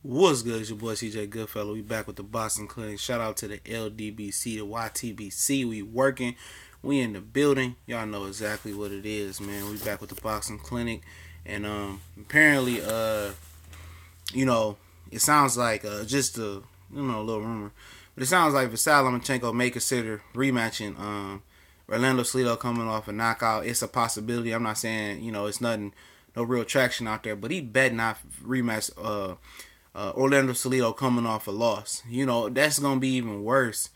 What's good? It's your boy CJ Goodfellow. We back with the Boston Clinic. Shout out to the LDBC, the YTBC. We working. We in the building. Y'all know exactly what it is, man. We back with the Boston Clinic. And apparently, it sounds like just a little rumor. But it sounds like Vasyl Lomachenko may consider rematching Orlando Salido coming off a knockout. It's a possibility. I'm not saying, it's nothing, no real traction out there, but he bet not rematch Orlando Salido coming off a loss. That's gonna be even worse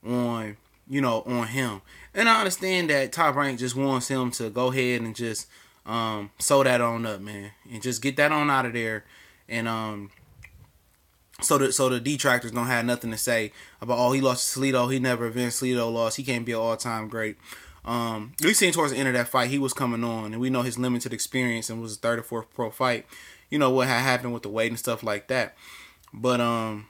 on him. And I understand that Top Rank just wants him to go ahead and just sew that on up, man, and just get that on out of there. And so the detractors don't have nothing to say about, he lost to Salido, he never avenged Salido loss, he can't be an all-time great. We seen towards the end of that fight he was coming on, and we know his limited experience and was his third or fourth pro fight. What had happened with the weight and stuff like that. But I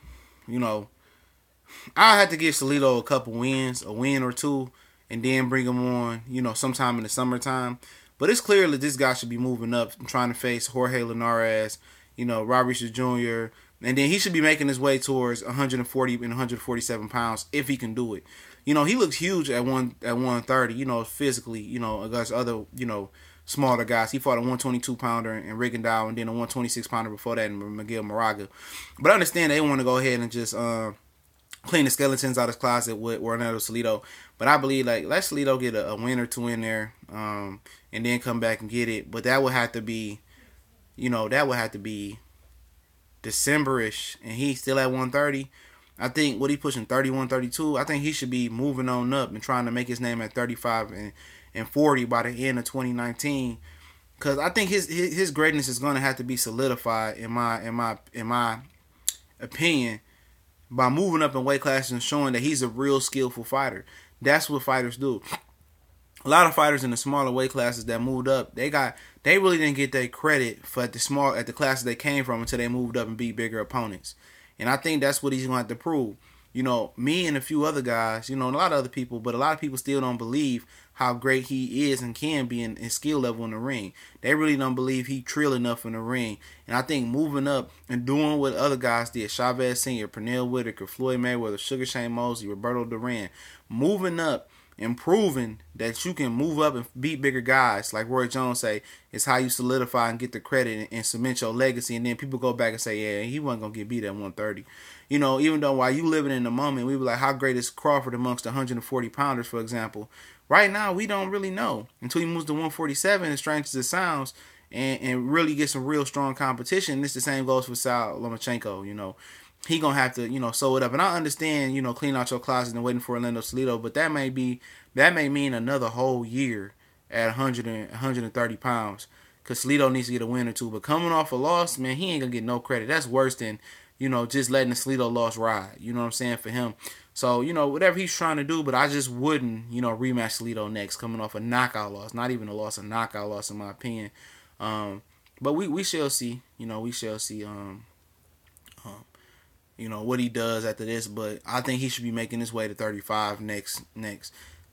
had to give Salido a couple wins, a win or two, and then bring him on, sometime in the summertime. But it's clear that this guy should be moving up and trying to face Jorge Linares, Robert Jr., and then he should be making his way towards 140 and 147 pounds if he can do it. He looks huge at 130, physically, against other, smaller guys. He fought a 122 pounder in Rigondeaux and then a 126 pounder before that in Miguel Moraga. But I understand they want to go ahead and just clean the skeletons out of his closet with Orlando Salido. But I believe let Salido get a win or two in there and then come back and get it. But that would have to be, December-ish, and he's still at 130. I think what he pushing 31, 32. I think he should be moving on up and trying to make his name at 35 and 40 by the end of 2019. Because I think his greatness is going to have to be solidified in my opinion by moving up in weight classes and showing that he's a real skillful fighter. That's what fighters do. A lot of fighters in the smaller weight classes that moved up, they really didn't get their credit for at the classes they came from until they moved up and beat bigger opponents. And I think that's what he's going to have to prove. Me and a few other guys, and a lot of other people, but a lot of people still don't believe how great he is and can be in skill level in the ring. They really don't believe he trill enough in the ring. And I think moving up and doing what other guys did, Chavez Sr., Pernell Whitaker, Floyd Mayweather, Sugar Shane Mosley, Roberto Duran, moving up and proving that you can move up and beat bigger guys, like Roy Jones say, is how you solidify and get the credit and cement your legacy. And then people go back and say, yeah, he wasn't going to get beat at 130. Even though while you living in the moment, we were like, how great is Crawford amongst the 140 pounders, for example? Right now, we don't really know until he moves to 147, as strange as it sounds, and really get some real strong competition. This the same goes for Vasyl Lomachenko, He gonna have to, sew it up. And I understand, clean out your closet and waiting for Orlando Salido, but that may mean another whole year at 130 pounds. Because Salido needs to get a win or two. But coming off a loss, man, he ain't gonna get no credit. That's worse than, just letting the Salido loss ride. You know what I'm saying, for him. So, whatever he's trying to do, but I just wouldn't, rematch Salido next, coming off a knockout loss. Not even a loss, a knockout loss in my opinion. But we shall see. We shall see what he does after this, but I think he should be making his way to 35 next.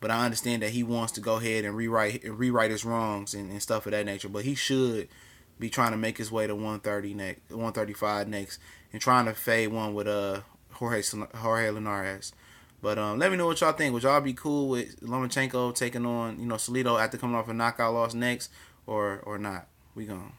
But I understand that he wants to go ahead and rewrite his wrongs and stuff of that nature. But he should be trying to make his way to 135 next, and trying to fade one with Jorge Linares. But let me know what y'all think. Would y'all be cool with Lomachenko taking on Salido after coming off a knockout loss next, or not? We gone.